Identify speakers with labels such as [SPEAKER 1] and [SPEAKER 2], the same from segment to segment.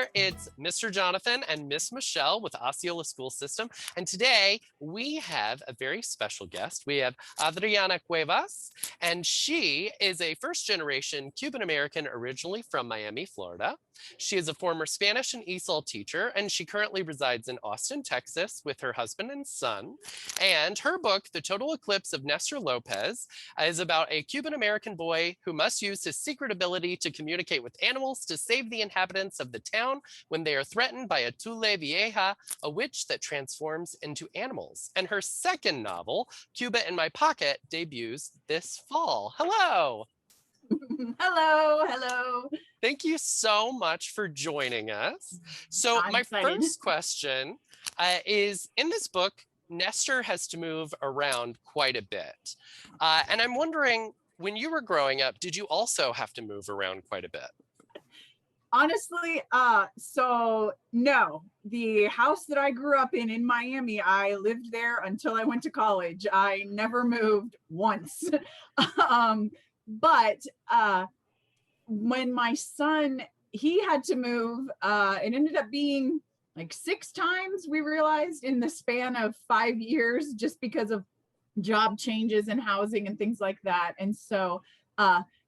[SPEAKER 1] there, it's Mr. Jonathan and Miss Michelle with Osceola School System. And today we have a very special guest. We have Adrianna Cuevas, and she is a first-generation Cuban-American originally from Miami, Florida. She is a former Spanish and ESOL teacher, and she currently resides in Austin, Texas with her husband and son. And her book, The Total Eclipse of Nestor Lopez, is about a Cuban-American boy who must use his secret ability to communicate with animals to save the inhabitants of the town when they are threatened by a Tule Vieja, a witch that transforms into animals. And her second novel, Cuba in My Pocket, debuts this fall. Hello.
[SPEAKER 2] Hello.
[SPEAKER 1] Thank you so much for joining us. So
[SPEAKER 2] I'm
[SPEAKER 1] my
[SPEAKER 2] excited.
[SPEAKER 1] first question is, in this book, Nestor has to move around quite a bit. And I'm wondering, when you were growing up, did you also have to move around quite a bit?
[SPEAKER 2] Honestly, so no, the house that I grew up in Miami, I lived there until I went to college. I never moved once. But when my son, he had to move, it ended up being like 6 times, we realized, in the span of 5 years, just because of job changes and housing and things like that. And so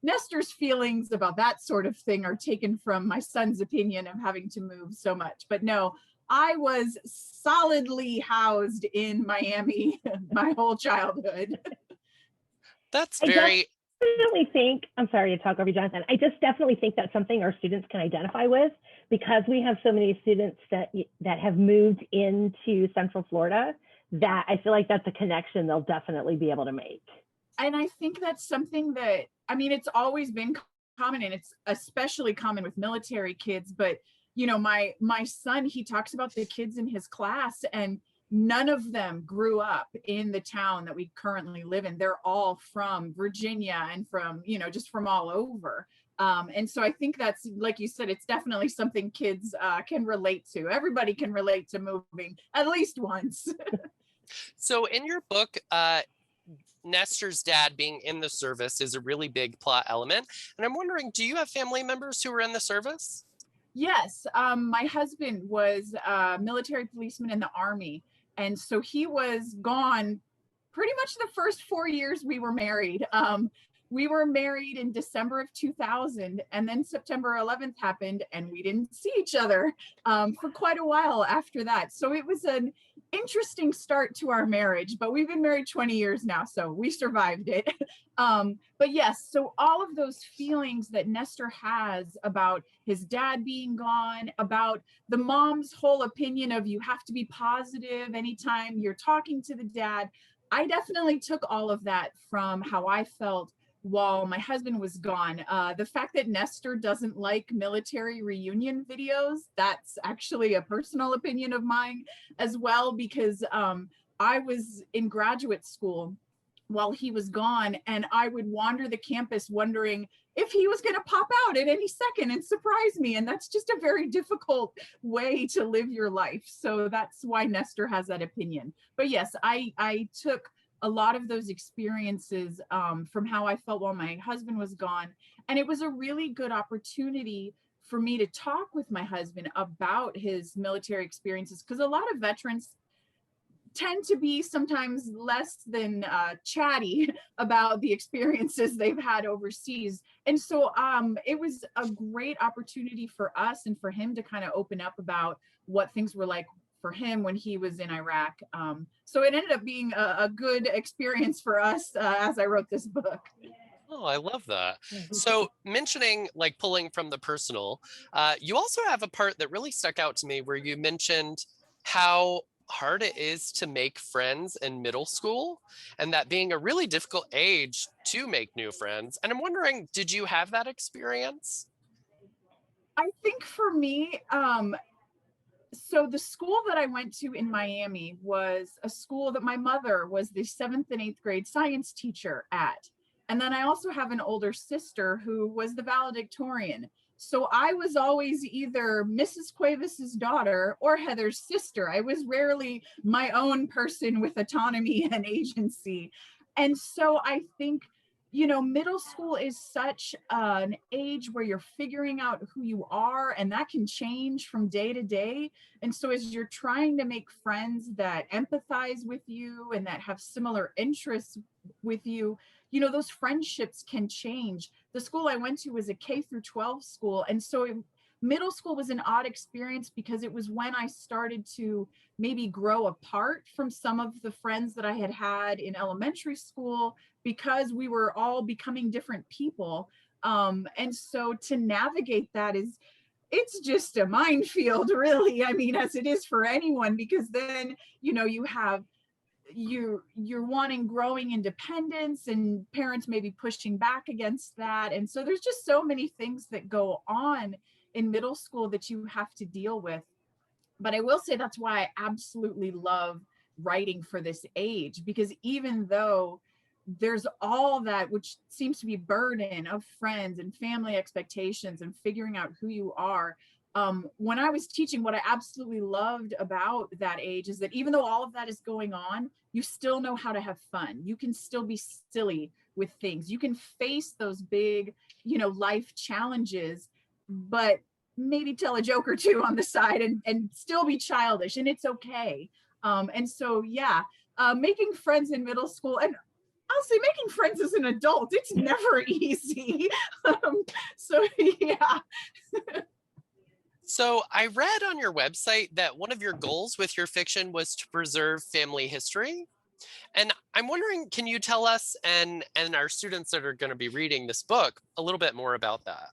[SPEAKER 2] Nestor's feelings about that sort of thing are taken from my son's opinion of having to move so much. But no, I was solidly housed in Miami my whole childhood.
[SPEAKER 1] That's very...
[SPEAKER 3] I definitely think, I'm sorry to talk over you, Jonathan. I just definitely think that's something our students can identify with, because we have so many students that have moved into Central Florida that I feel like that's a connection they'll definitely be able to make.
[SPEAKER 2] And I think that's something that, I mean, it's always been common, and it's especially common with military kids. But, you know, my son, he talks about the kids in his class, and none of them grew up in the town that we currently live in. They're all from Virginia and from, you know, just from all over. And so I think that's, like you said, it's definitely something kids can relate to. Everybody can relate to moving at least once.
[SPEAKER 1] So in your book, Nestor's dad being in the service is a really big plot element. And I'm wondering, do you have family members who were in the service?
[SPEAKER 2] Yes, my husband was a military policeman in the Army. And so he was gone pretty much the first 4 years we were married. We were married in December of 2000, and then September 11th happened, and we didn't see each other for quite a while after that. So it was an interesting start to our marriage, but we've been married 20 years now, so we survived it. But yes, so all of those feelings that Nestor has about his dad being gone, about the mom's whole opinion of you have to be positive anytime you're talking to the dad, I definitely took all of that from how I felt while my husband was gone. The fact that Nestor doesn't like military reunion videos, that's actually a personal opinion of mine as well, because I was in graduate school while he was gone, and I would wander the campus wondering if he was going to pop out at any second and surprise me. And that's just a very difficult way to live your life. So that's why Nestor has that opinion. But yes, I took a lot of those experiences from how I felt while my husband was gone. And it was a really good opportunity for me to talk with my husband about his military experiences, because a lot of veterans tend to be sometimes less than chatty about the experiences they've had overseas. And so it was a great opportunity for us and for him to kind of open up about what things were like for him when he was in Iraq. So it ended up being a good experience for us as I wrote this book.
[SPEAKER 1] Oh, I love that. So mentioning like pulling from the personal, you also have a part that really stuck out to me where you mentioned how hard it is to make friends in middle school, and that being a really difficult age to make new friends. And I'm wondering, did you have that experience?
[SPEAKER 2] I think for me, so the school that I went to in Miami was a school that my mother was the 7th and 8th grade science teacher at. And then I also have an older sister who was the valedictorian. So I was always either Mrs. Cuevas's daughter or Heather's sister. I was rarely my own person with autonomy and agency. And so I think you know, middle school is such an age where you're figuring out who you are, and that can change from day to day. And so as you're trying to make friends that empathize with you and that have similar interests with you, you know, those friendships can change. The school I went to was a K through 12 school. And so middle school was an odd experience because it was when I started to maybe grow apart from some of the friends that I had had in elementary school, because we were all becoming different people. And so to navigate that it's just a minefield, really. I mean, as it is for anyone, because then, you know, you're wanting growing independence, and parents may be pushing back against that. And so there's just so many things that go on in middle school that you have to deal with. But I will say that's why I absolutely love writing for this age, because even though there's all that which seems to be burden of friends and family expectations and figuring out who you are, when I was teaching, what I absolutely loved about that age is that even though all of that is going on, you still know how to have fun. You can still be silly with things. You can face those big, you know, life challenges, but maybe tell a joke or two on the side and still be childish, and it's okay. And so, yeah, making friends in middle school, and I'll say making friends as an adult, it's never easy. So, yeah.
[SPEAKER 1] So I read on your website that one of your goals with your fiction was to preserve family history. And I'm wondering, can you tell us and our students that are going to be reading this book a little bit more about that?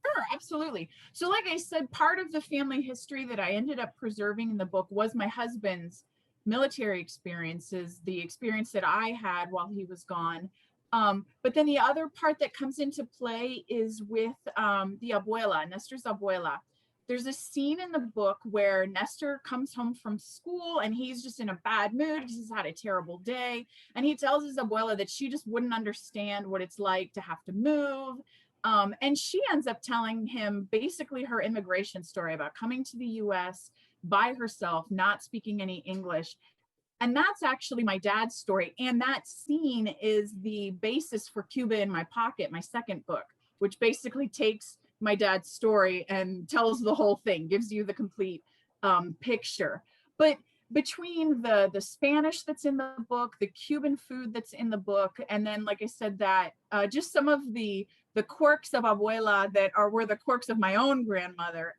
[SPEAKER 2] Sure, absolutely. So like I said, part of the family history that I ended up preserving in the book was my husband's military experiences, the experience that I had while he was gone. But then the other part that comes into play is with the abuela, Nestor's abuela. There's a scene in the book where Nestor comes home from school and he's just in a bad mood because he's had a terrible day. And he tells his abuela that she just wouldn't understand what it's like to have to move. And she ends up telling him basically her immigration story about coming to the US by herself, not speaking any English. And that's actually my dad's story. And that scene is the basis for Cuba in My Pocket, my second book, which basically takes my dad's story and tells the whole thing, gives you the complete picture. But between the Spanish that's in the book, the Cuban food that's in the book, and then, like I said, that just some of the quirks of abuela that were the quirks of my own grandmother,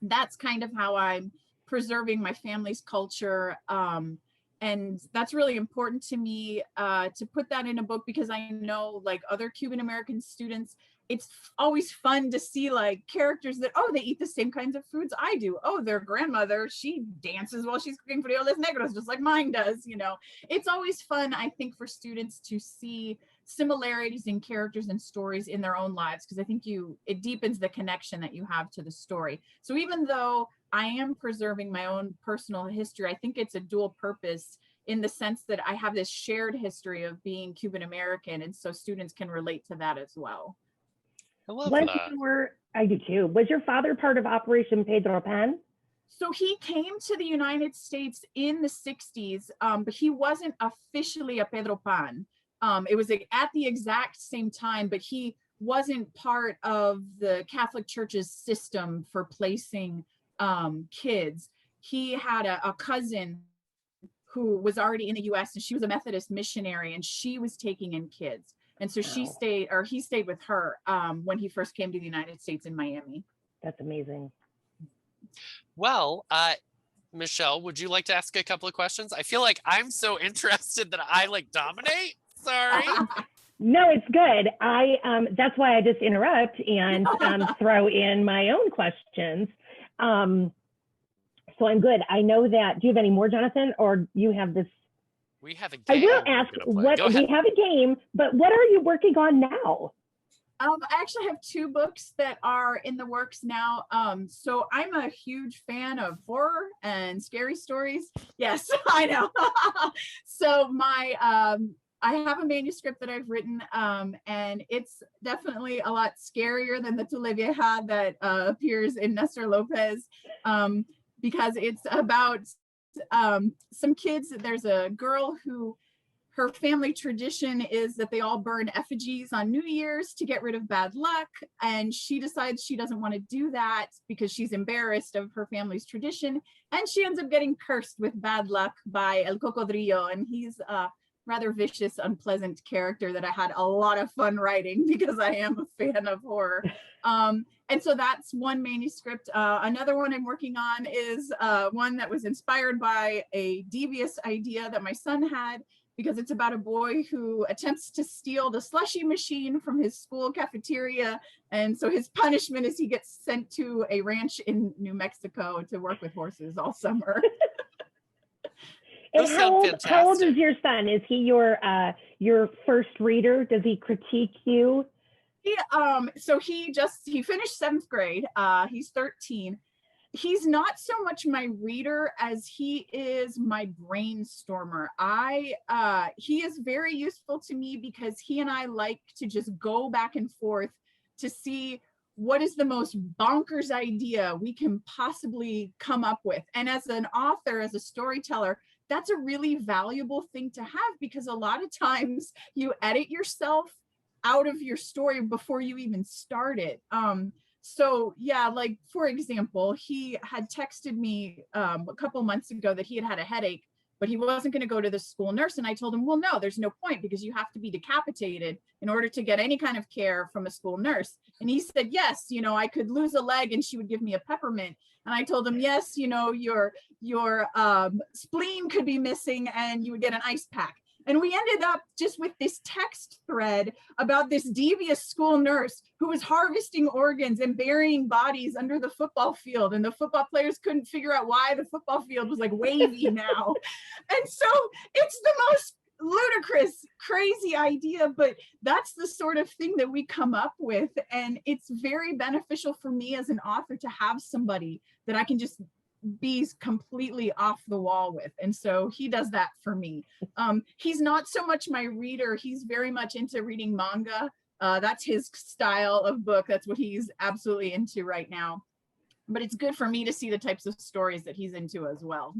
[SPEAKER 2] that's kind of how I'm preserving my family's culture. And that's really important to me to put that in a book, because I know, like other Cuban American students, it's always fun to see like characters that, oh, they eat the same kinds of foods I do. Oh, their grandmother, she dances while she's cooking frijoles negros, just like mine does, you know. It's always fun, I think, for students to see similarities in characters and stories in their own lives, because I think it deepens the connection that you have to the story. So even though I am preserving my own personal history, I think it's a dual purpose in the sense that I have this shared history of being Cuban American, and so students can relate to that as well.
[SPEAKER 1] I love that.
[SPEAKER 3] I do too. Was your father part of Operation Pedro Pan?
[SPEAKER 2] So he came to the United States in the 60s, but he wasn't officially a Pedro Pan. It was at the exact same time, but he wasn't part of the Catholic Church's system for placing kids. He had a cousin who was already in the US, and she was a Methodist missionary, and she was taking in kids. And so he stayed with her when he first came to the United States in Miami.
[SPEAKER 3] That's amazing.
[SPEAKER 1] Well, Michelle, would you like to ask a couple of questions? I feel like I'm so interested that I like dominate. Sorry.
[SPEAKER 3] No, it's good. That's why I just interrupt and throw in my own questions. So I'm good. I know that. Do you have any more, Jonathan, or you have this?
[SPEAKER 1] We have a game.
[SPEAKER 3] I will ask what we have a game, but what are you working on now?
[SPEAKER 2] I actually have two books that are in the works now. So I'm a huge fan of horror and scary stories. Yes, I know. So I have a manuscript that I've written, and it's definitely a lot scarier than the Tu Le Vieja that appears in Nestor Lopez, because it's about some kids. There's a girl who her family tradition is that they all burn effigies on New Year's to get rid of bad luck. And she decides she doesn't want to do that because she's embarrassed of her family's tradition. And she ends up getting cursed with bad luck by El Cocodrillo. And he's a rather vicious, unpleasant character that I had a lot of fun writing because I am a fan of horror. And so that's one manuscript. Another one I'm working on is one that was inspired by a devious idea that my son had, because it's about a boy who attempts to steal the slushie machine from his school cafeteria. And so his punishment is he gets sent to a ranch in New Mexico to work with horses all summer.
[SPEAKER 3] And how old is your son? Is he your first reader? Does he critique you?
[SPEAKER 2] So he finished 7th grade. He's 13. He's not so much my reader as he is my brainstormer. He is very useful to me because he and I like to just go back and forth to see what is the most bonkers idea we can possibly come up with. And as an author, as a storyteller, that's a really valuable thing to have, because a lot of times you edit yourself out of your story before you even start it. So yeah, like for example, he had texted me a couple months ago that he had a headache, but he wasn't going to go to the school nurse. And I told him, well, no, there's no point, because you have to be decapitated in order to get any kind of care from a school nurse. And he said, yes, I could lose a leg and she would give me a peppermint. And I told him, yes, your spleen could be missing and you would get an ice pack. And we ended up just with this text thread about this devious school nurse who was harvesting organs and burying bodies under the football field. And the football players couldn't figure out why the football field was like wavy now. And so it's the most ludicrous, crazy idea, but that's the sort of thing that we come up with. And it's very beneficial for me as an author to have somebody that I can just be completely off the wall with. And so he does that for me. He's not so much my reader. He's very much into reading manga. That's his style of book. That's what he's absolutely into right now. But it's good for me to see the types of stories that he's into as well.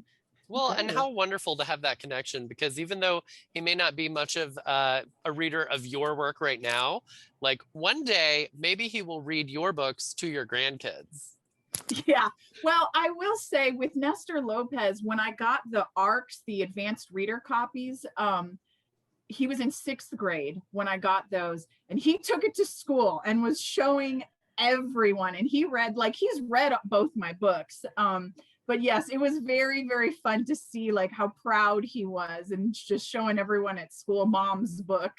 [SPEAKER 1] Well, and how wonderful to have that connection, because even though he may not be much of a reader of your work right now, like one day, maybe he will read your books to your grandkids.
[SPEAKER 2] Yeah, well, I will say with Nestor Lopez, when I got the ARCs, the advanced reader copies, he was in 6th grade when I got those, and he took it to school and was showing everyone, and he's read both my books. But yes, it was very, very fun to see like how proud he was and just showing everyone at school Mom's book.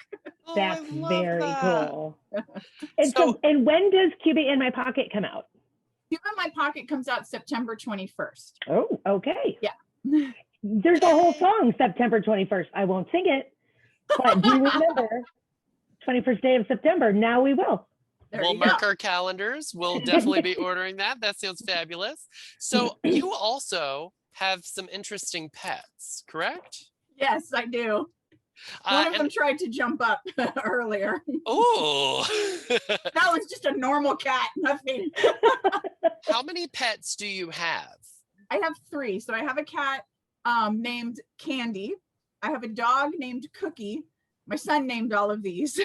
[SPEAKER 3] Oh, that's very cool. And when does Cuba in My Pocket come out?
[SPEAKER 2] Cuba in My Pocket comes out September 21st.
[SPEAKER 3] Oh, okay.
[SPEAKER 2] Yeah.
[SPEAKER 3] There's a whole song, September 21st. I won't sing it, but do you remember 21st day of September? Now we will.
[SPEAKER 1] We'll mark our calendars. We'll definitely be ordering that. That sounds fabulous. So you also have some interesting pets, correct?
[SPEAKER 2] Yes, I do. One of them tried to jump up earlier.
[SPEAKER 1] Oh.
[SPEAKER 2] That was just a normal cat, nothing.
[SPEAKER 1] How many pets do you have?
[SPEAKER 2] I have 3. So I have a cat named Candy. I have a dog named Cookie. My son named all of these.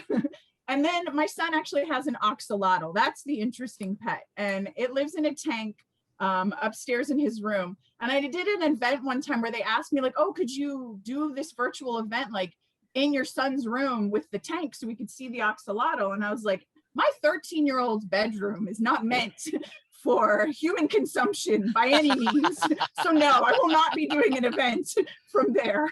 [SPEAKER 2] And then my son actually has an axolotl. That's the interesting pet. And it lives in a tank upstairs in his room. And I did an event one time where they asked me like, oh, could you do this virtual event like in your son's room with the tank so we could see the axolotl? And I was like, my 13-year-old's bedroom is not meant for human consumption by any means. So no, I will not be doing an event from there.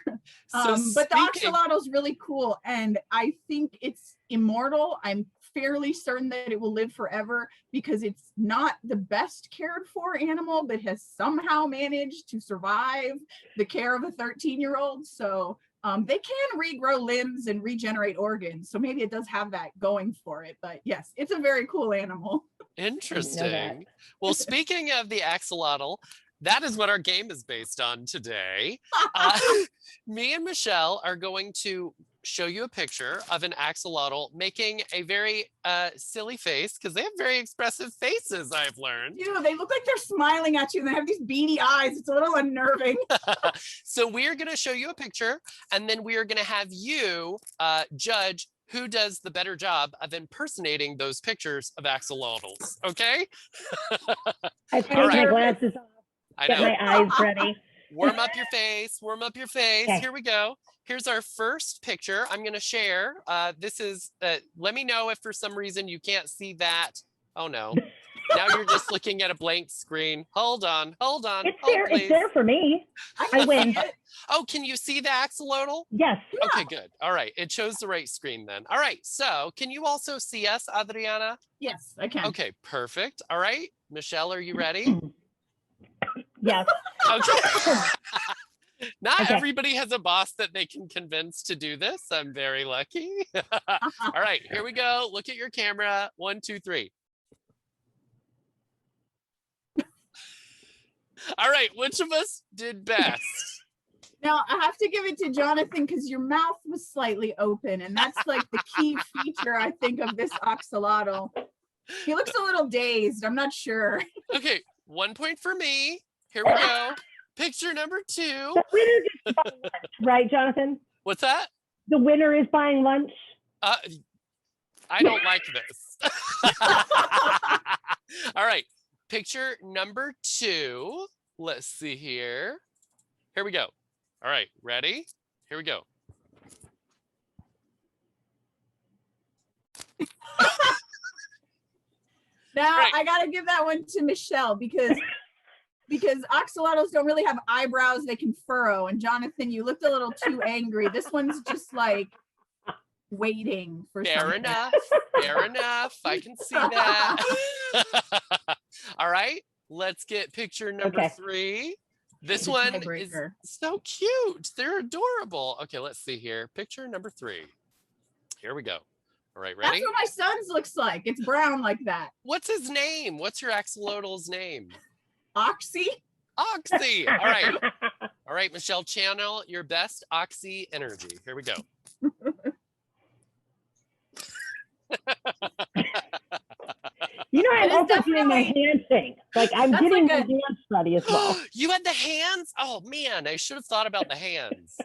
[SPEAKER 2] But the axolotl is really cool. And I think it's immortal. I'm fairly certain that it will live forever because it's not the best cared for animal, but has somehow managed to survive the care of a 13-year-old. So they can regrow limbs and regenerate organs. So maybe it does have that going for it. But yes, it's a very cool animal.
[SPEAKER 1] Interesting. Well, speaking of the axolotl, that is what our game is based on today. Me and Michelle are going to show you a picture of an axolotl making a very silly face, because they have very expressive faces, I've learned.
[SPEAKER 2] Dude, they look like they're smiling at you and they have these beady eyes. It's a little unnerving.
[SPEAKER 1] So we are going to show you a picture, and then we are going to have you judge who does the better job of impersonating those pictures of axolotls. Okay?
[SPEAKER 3] I take my glasses off. Get my eyes ready.
[SPEAKER 1] Warm up your face. Warm up your face.
[SPEAKER 3] Okay.
[SPEAKER 1] Here we go. Here's our first picture. I'm going to share. This is, let me know if for some reason you can't see that. Oh no. Now you're just looking at a blank screen. Hold on. Hold on.
[SPEAKER 3] It's
[SPEAKER 1] Hold,
[SPEAKER 3] there.
[SPEAKER 1] please.
[SPEAKER 3] It's there for me. I win.
[SPEAKER 1] Oh, can you see the axolotl?
[SPEAKER 3] Yes.
[SPEAKER 1] Okay, good. All right. It chose the right screen then. All right. So can you also see us, Adriana?
[SPEAKER 2] Yes, I can.
[SPEAKER 1] Okay, perfect. All right. Michelle, are you ready?
[SPEAKER 3] Yes.
[SPEAKER 1] Okay. Not
[SPEAKER 3] Okay.
[SPEAKER 1] everybody has a boss that they can convince to do this. I'm very lucky. All right, here we go. Look at your camera. 1, 2, 3. All right, which of us did best?
[SPEAKER 2] Now, I have to give it to Jonathan because your mouth was slightly open, and that's like the key feature, I think, of this axolotl. He looks a little dazed. I'm not sure.
[SPEAKER 1] Okay, 1 point for me. Here we go. Picture number 2.
[SPEAKER 3] The winner gets to buy lunch, right, Jonathan?
[SPEAKER 1] What's that?
[SPEAKER 3] The winner is buying lunch.
[SPEAKER 1] I don't like this. All right, picture number 2. Let's see here. Here we go. All right, ready? Here we go.
[SPEAKER 2] Now,
[SPEAKER 1] Right.
[SPEAKER 2] I got to give that one to Michelle because axolotls don't really have eyebrows they can furrow. And Jonathan, you looked a little too angry. This one's just like waiting for
[SPEAKER 1] Fair
[SPEAKER 2] something.
[SPEAKER 1] enough. Fair enough. I can see that. All right, let's get picture number 3. This
[SPEAKER 2] The
[SPEAKER 1] one is
[SPEAKER 2] tiebreaker.
[SPEAKER 1] so cute. They're adorable. Okay, let's see here. Picture number 3. Here we go. All right, ready?
[SPEAKER 2] That's what my son's looks like. It's brown like that.
[SPEAKER 1] What's his name? What's your axolotl's name?
[SPEAKER 2] Oxy?
[SPEAKER 1] Oxy. All right. All right, Michelle, channel your best Oxy energy. Here we go.
[SPEAKER 3] You know, I'm
[SPEAKER 2] It is
[SPEAKER 3] also doing my
[SPEAKER 2] definitely-
[SPEAKER 3] hand thing. Like I'm
[SPEAKER 2] That's
[SPEAKER 3] getting
[SPEAKER 2] like
[SPEAKER 3] my hands ready as well.
[SPEAKER 1] You had the hands? Oh man, I should have thought about the hands.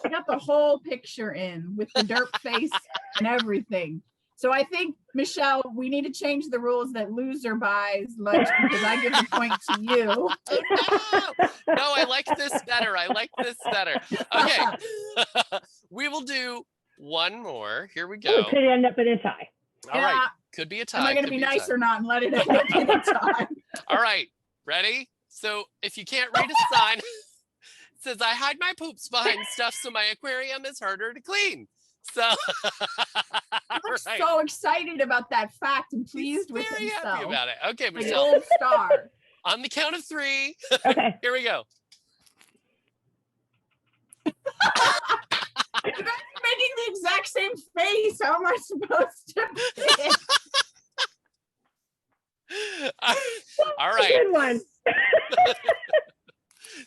[SPEAKER 2] I got the whole picture in with the derp face and everything. So I think, Michelle, we need to change the rules that loser buys lunch because I give the point to you.
[SPEAKER 1] Oh, no. No, I like this better. I like this better. Okay. We will do one more. Here we
[SPEAKER 3] Oh,
[SPEAKER 1] go.
[SPEAKER 3] it could end up in a tie.
[SPEAKER 1] All right. Could be a tie.
[SPEAKER 2] Am I going to
[SPEAKER 1] could
[SPEAKER 2] be
[SPEAKER 1] a
[SPEAKER 2] nice
[SPEAKER 1] tie.
[SPEAKER 2] or not and let it end up in a tie?
[SPEAKER 1] All right. Ready? So if you can't read a sign, it says, I hide my poops behind stuff so my aquarium is harder to clean. So
[SPEAKER 2] I'm
[SPEAKER 1] right.
[SPEAKER 2] so excited about that fact and pleased with
[SPEAKER 1] Very happy
[SPEAKER 2] himself.
[SPEAKER 1] about it. Okay,
[SPEAKER 2] Like
[SPEAKER 1] Michelle,
[SPEAKER 2] gold star.
[SPEAKER 1] on the count of 3,
[SPEAKER 3] Okay.
[SPEAKER 1] here we go.
[SPEAKER 2] You guys are making the exact same face. How am I supposed to pick?
[SPEAKER 1] All right.
[SPEAKER 3] Good one.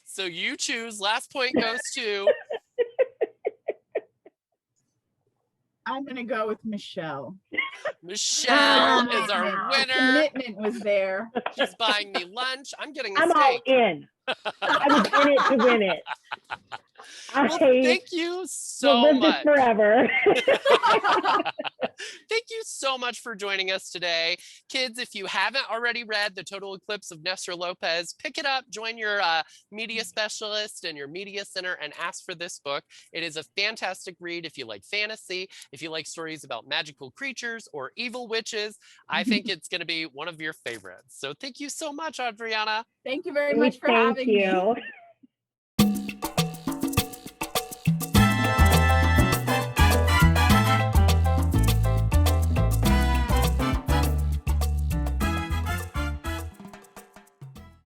[SPEAKER 1] So you choose. Last point goes to.
[SPEAKER 2] I'm going to go with Michelle.
[SPEAKER 1] Michelle is our
[SPEAKER 2] The
[SPEAKER 1] winner.
[SPEAKER 2] commitment was there.
[SPEAKER 1] She's buying me lunch. I'm getting a
[SPEAKER 3] I'm all
[SPEAKER 1] steak.
[SPEAKER 3] in. I was in it to win it.
[SPEAKER 1] Well,
[SPEAKER 3] I
[SPEAKER 1] thank you
[SPEAKER 3] will
[SPEAKER 1] so
[SPEAKER 3] live this
[SPEAKER 1] much.
[SPEAKER 3] forever.
[SPEAKER 1] Thank you so much for joining us today. Kids, if you haven't already read The Total Eclipse of Nestor Lopez, pick it up, join your media specialist and your media center and ask for this book. It is a fantastic read if you like fantasy, if you like stories about magical creatures or evil witches. I think it's going to be one of your favorites. So thank you so much, Adriana.
[SPEAKER 2] Thank you very much for having me.
[SPEAKER 3] Thank you.